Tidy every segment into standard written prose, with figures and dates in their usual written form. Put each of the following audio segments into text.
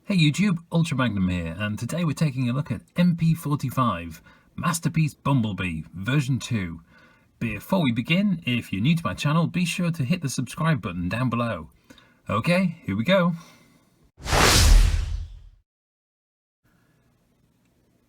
Hey YouTube, Ultra Magnum here, and today we're taking a look at MP45 Masterpiece Bumblebee version 2. Before we begin, if you're new to my channel, be sure to hit the subscribe button down below. Okay, here we go.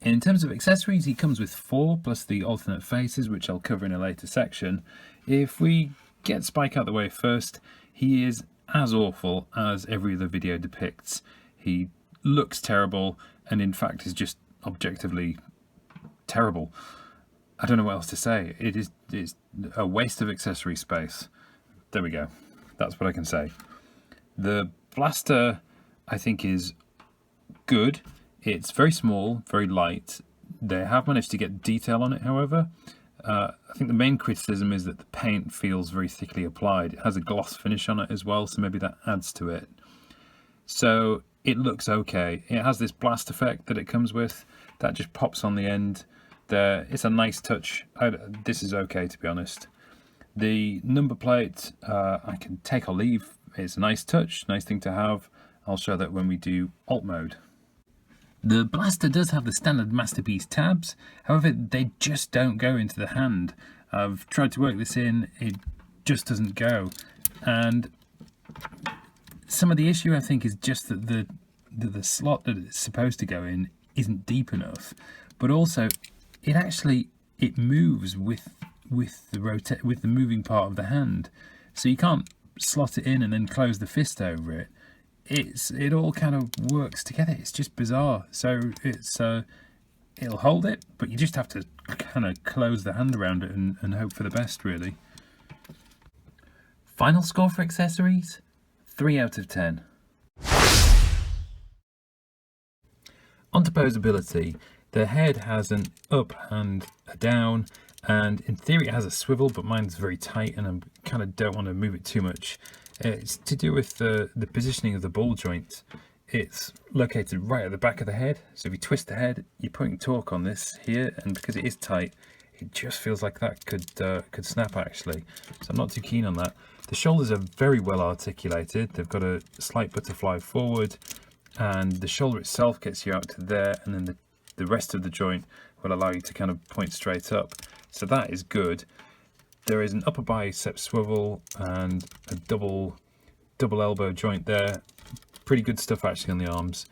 In terms of accessories, he comes with 4 plus the alternate faces, which I'll cover in a later section. If we get Spike out the way first, he is as awful as every other video depicts. He looks terrible and in fact is just objectively terrible. I don't know what else to say. It's a waste of accessory space. There we go. That's what I can say. The blaster I think is good. It's very small, very light. They have managed to get detail on it, however. I think the main criticism is that the paint feels very thickly applied. It has a gloss finish on it as well, so maybe that adds to it. So it looks okay. It has this blast effect that it comes with that just pops on the end there. It's a nice touch. This is okay, to be honest. The number plate I can take or leave. It's a nice touch, nice thing to have. I'll show that when we do alt mode. The blaster does have the standard Masterpiece tabs, however they just don't go into the hand. I've tried to work this in, it just doesn't go. And some of the issue I think is just that the slot that it's supposed to go in isn't deep enough, but also it moves with the moving part of the hand, so you can't slot it in and then close the fist over it. It all kind of works together. It's just bizarre. So it'll hold it, but you just have to kind of close the hand around it and hope for the best, really. Final score for accessories, 3 out of 10. On to Poseability. The head has an up and a down, and in theory it has a swivel, but mine's very tight and I kind of don't want to move it too much. It's to do with the positioning of the ball joint. It's located right at the back of the head, so if you twist the head, you're putting torque on this here, and because it is tight, it just feels like that could snap actually. So I'm not too keen on that. The shoulders are very well articulated. They've got a slight butterfly forward, and the shoulder itself gets you out to there, and then the rest of the joint will allow you to kind of point straight up. So that is good. There is an upper bicep swivel and a double elbow joint there. Pretty good stuff actually on the arms.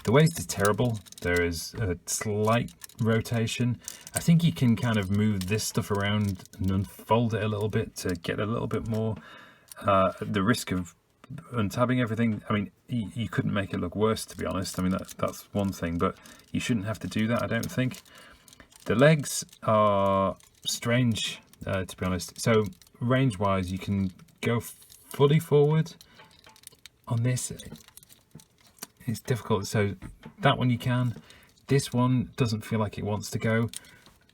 The waist is terrible. There is a slight rotation. I think you can kind of move this stuff around and unfold it a little bit to get a little bit more. The risk of untabbing everything, I mean, you couldn't make it look worse, to be honest. I mean, that's one thing, but you shouldn't have to do that, I don't think. The legs are strange, to be honest. So range wise, you can go fully forward on this. It's difficult. So that one you can. This one doesn't feel like it wants to go.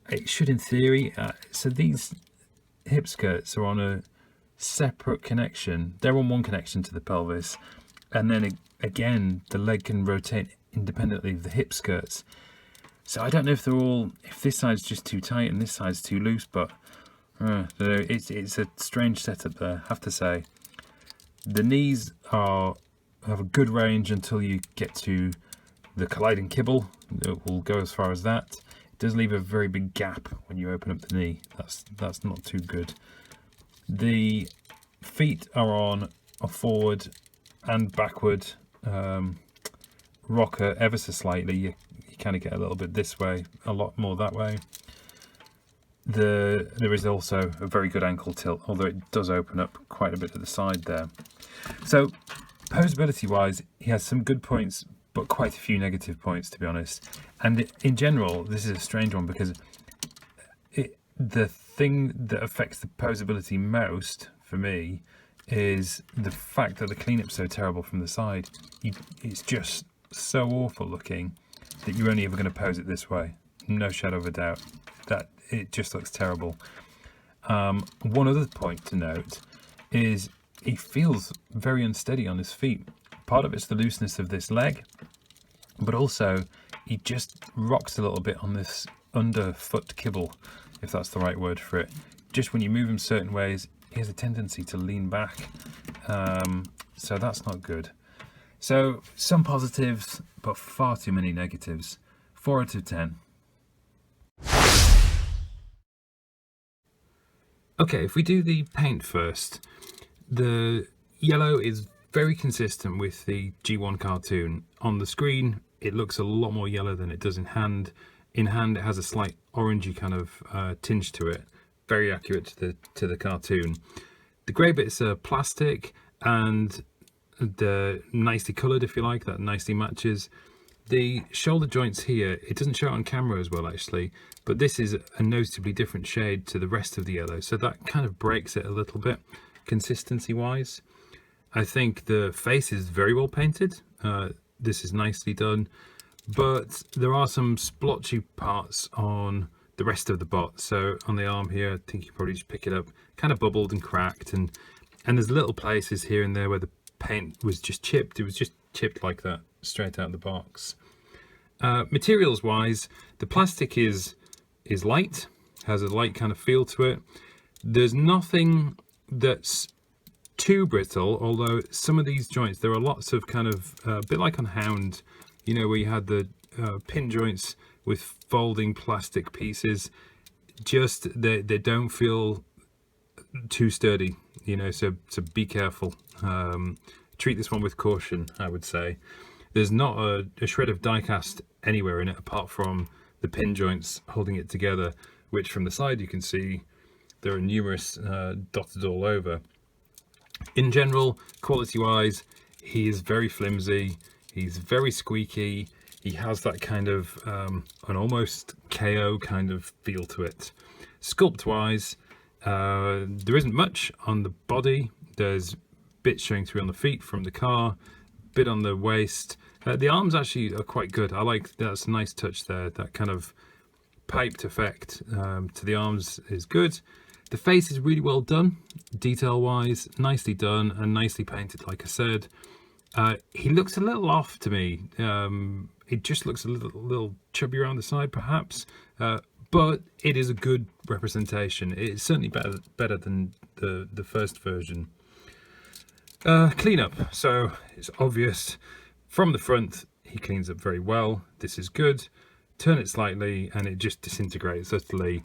It should in theory. So these hip skirts are on a separate connection. They're on one connection to the pelvis, and then again the leg can rotate independently of the hip skirts. So I don't know if this side's just too tight and this side's too loose, but it's a strange setup there, I have to say. The knees have a good range until you get to the colliding kibble. It will go as far as that. It does leave a very big gap when you open up the knee. That's not too good. The feet are on a forward and backward rocker ever so slightly. You kind of get a little bit this way, a lot more that way. There is also a very good ankle tilt, although it does open up quite a bit at the side there. So Poseability wise, he has some good points, but quite a few negative points, to be honest. And in general, this is a strange one because the thing that affects the Poseability most for me is the fact that the cleanup's so terrible from the side. It's just so awful looking that you're only ever going to pose it this way. No shadow of a doubt. That it just looks terrible. One other point to note is he feels very unsteady on his feet. Part of it's the looseness of this leg, but also he just rocks a little bit on this underfoot kibble, if that's the right word for it. Just when you move him certain ways, he has a tendency to lean back, so that's not good. So some positives, but far too many negatives. 4 out of 10. Okay, if we do the paint first, the yellow is very consistent with the G1 cartoon. On the screen, it looks a lot more yellow than it does in hand. In hand, it has a slight orangey kind of tinge to it, very accurate to the cartoon. The grey bits are plastic and they're nicely coloured, if you like, that nicely matches. The shoulder joints here, it doesn't show it on camera as well actually, but this is a noticeably different shade to the rest of the yellow, so that kind of breaks it a little bit, consistency wise. I think the face is very well painted. This is nicely done, but there are some splotchy parts on the rest of the bot. So on the arm here, I think you probably just pick it up, kind of bubbled and cracked, and there's little places here and there where the paint was just chipped. It was just chipped like that, straight out of the box. Materials wise, the plastic is light, has a light kind of feel to it. There's nothing that's too brittle, although some of these joints, there are lots of kind of a bit like on Hound, you know, where you had the pin joints with folding plastic pieces. Just they don't feel too sturdy, you know, so be careful. Treat this one with caution, I would say. There's not a shred of die cast anywhere in it apart from the pin joints holding it together, which from the side you can see there are numerous dotted all over. In general, quality wise, he is very flimsy, he's very squeaky, he has that kind of an almost KO kind of feel to it. Sculpt wise, there isn't much on the body. There's bits showing through on the feet from the car, bit on the waist. The arms actually are quite good. I like that's a nice touch there. That kind of piped effect to the arms is good. The face is really well done, detail wise, nicely done and nicely painted, like I said. He looks a little off to me. It just looks a little chubby around the side perhaps, but it is a good representation. It's certainly better than the first version. Cleanup, so it's obvious from the front he cleans up very well. This is good. Turn it slightly and it just disintegrates utterly.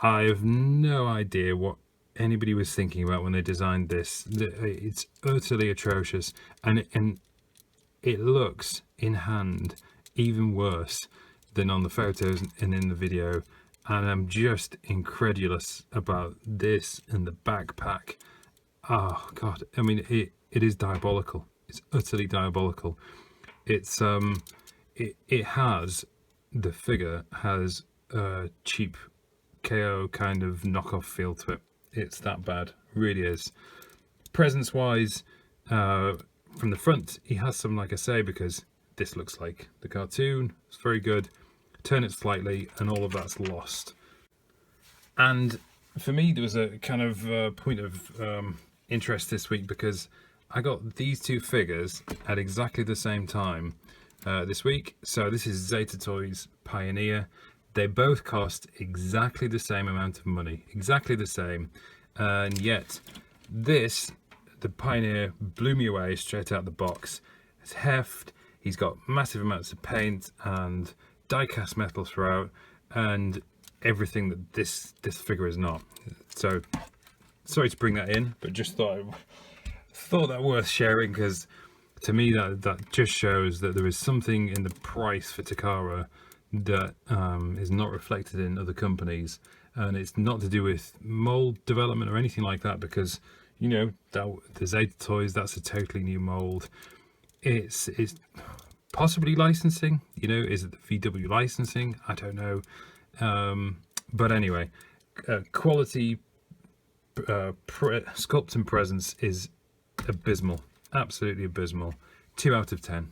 I have no idea what anybody was thinking about when they designed this. It's utterly atrocious, and it looks in hand even worse than on the photos and in the video, and I'm just incredulous about this and the backpack. Oh god, I mean it is diabolical. It's utterly diabolical. It's it has, the figure has a cheap KO kind of knockoff feel to it. It's that bad, really is. Presence wise, from the front he has some, like I say, because this looks like the cartoon. It's very good. Turn it slightly and all of that's lost. And for me there was a kind of point of interest this week, because I got these two figures at exactly the same time this week. So this is Zeta Toys Pioneer. They both cost exactly the same amount of money, exactly the same, and yet this, the Pioneer, blew me away straight out the box. It's heft, he's got massive amounts of paint and die-cast metal throughout, and everything that this figure is not. So sorry to bring that in, but just thought that worth sharing, because to me that just shows that there is something in the price for Takara that is not reflected in other companies, and it's not to do with mold development or anything like that, because you know that the Zeta Toys, that's a totally new mold. It's possibly licensing, you know, is it the VW licensing? I don't know, but anyway, quality, sculpt and presence is abysmal, absolutely abysmal. 2 out of 10.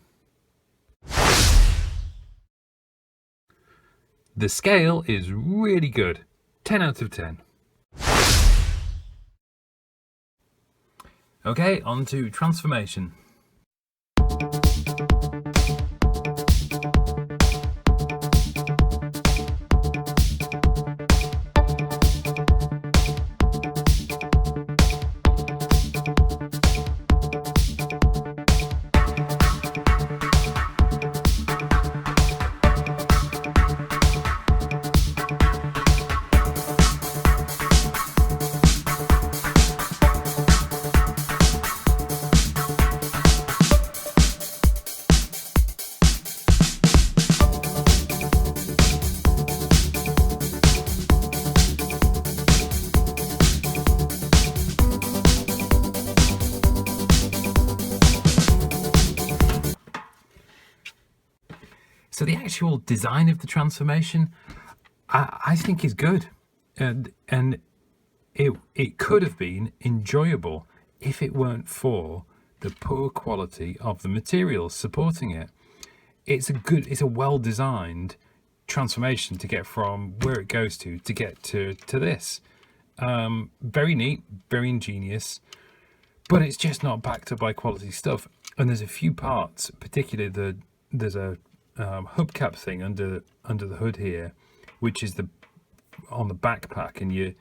The scale is really good, 10 out of 10. Okay, on to transformation. So the actual design of the transformation, I think is good, and it could have been enjoyable if it weren't for the poor quality of the materials supporting it. It's a well designed transformation to get from where it goes to get to this. Very neat, very ingenious, but it's just not backed up by quality stuff. And there's a few parts, particularly there's a hubcap thing under the hood here, which is on the backpack, and you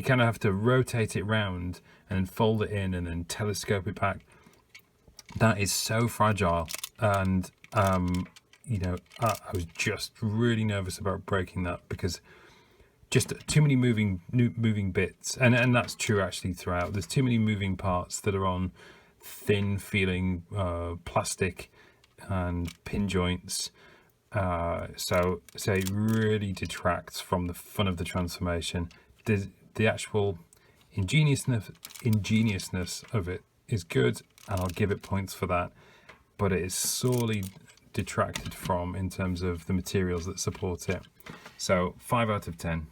kind of have to rotate it round and then fold it in and then telescope it back. That is so fragile, and you know, I was just really nervous about breaking that, because just too many moving bits, and that's true actually throughout. There's too many moving parts that are on thin feeling plastic and pin joints, so it really detracts from the fun of the transformation. The actual ingeniousness of it is good, and I'll give it points for that, but it is sorely detracted from in terms of the materials that support it. So 5 out of 10.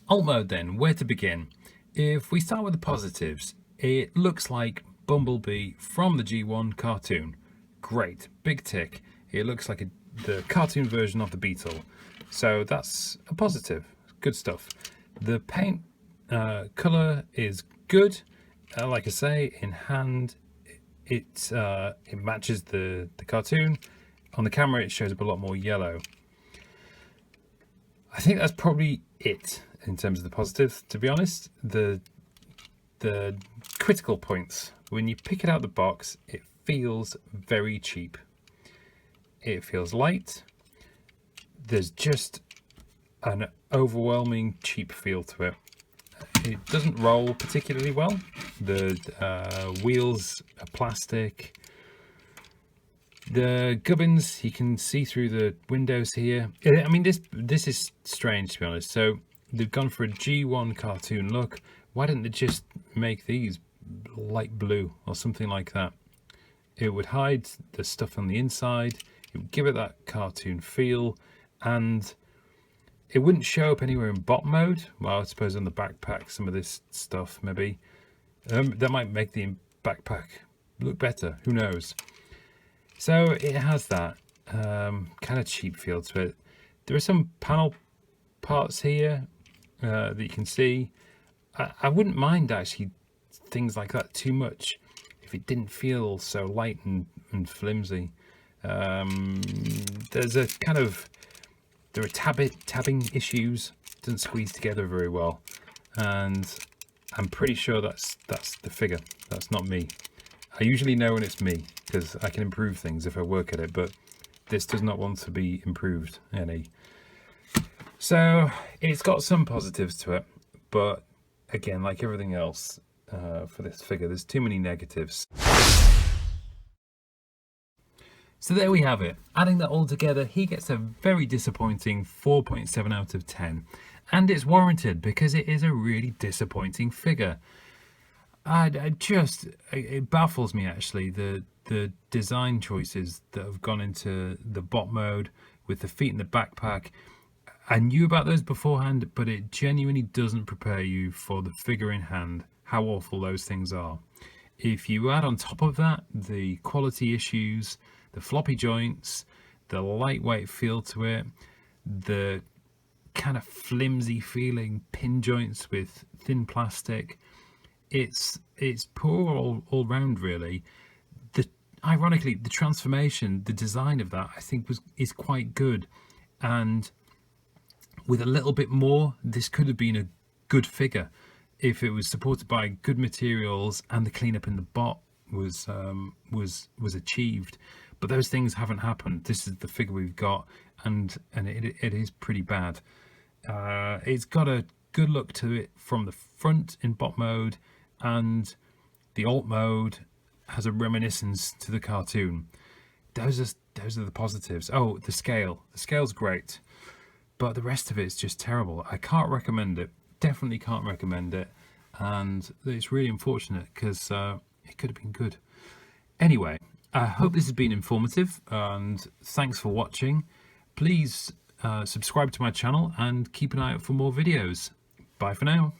Alt mode then, where to begin? If we start with the positives, it looks like Bumblebee from the G1 cartoon. Great, big tick. It looks like the cartoon version of the Beetle. So that's a positive, good stuff. The paint color is good. Like I say, in hand, it matches the cartoon. On the camera, it shows up a lot more yellow. I think that's probably it in terms of the positives. To be honest, the critical points, when you pick it out of the box, it feels very cheap. It feels light. There's just an overwhelming cheap feel to it. It doesn't roll particularly well. The wheels are plastic. The gubbins, you can see through the windows here. I mean, this is strange, to be honest. So they've gone for a G1 cartoon look. Why didn't they just make these light blue or something like that? It would hide the stuff on the inside. It would give it that cartoon feel, and it wouldn't show up anywhere in bot mode. Well, I suppose on the backpack, some of this stuff maybe. That might make the backpack look better. Who knows? So it has that kind of cheap feel to it. There are some panel parts here that you can see. I wouldn't mind actually things like that too much if it didn't feel so light and flimsy. There's a kind of, there are tabbing issues. It doesn't squeeze together very well, and I'm pretty sure that's the figure. That's not me. I usually know when it's me, because I can improve things if I work at it, but this does not want to be improved any. So it's got some positives to it, but again, like everything else for this figure, there's too many negatives. So there we have it. Adding that all together, he gets a very disappointing 4.7 out of 10. And it's warranted, because it is a really disappointing figure. It baffles me actually, the design choices that have gone into the bot mode with the feet in the backpack. I knew about those beforehand, but it genuinely doesn't prepare you for the figure in hand, how awful those things are. If you add on top of that the quality issues, the floppy joints, the lightweight feel to it, the kind of flimsy feeling pin joints with thin plastic, it's poor all round really. Ironically, the transformation, the design of that, I think is quite good, and with a little bit more, this could have been a good figure if it was supported by good materials and the cleanup in the bot was achieved. But those things haven't happened. This is the figure we've got, and it is pretty bad. It's got a good look to it from the front in bot mode, and the alt mode has a reminiscence to the cartoon. Those are the positives. Oh, the scale's great, but the rest of it is just terrible. I can't recommend it. Definitely can't recommend it, and it's really unfortunate, because it could have been good. Anyway, I hope this has been informative, and thanks for watching. Please subscribe to my channel and keep an eye out for more videos. Bye for now.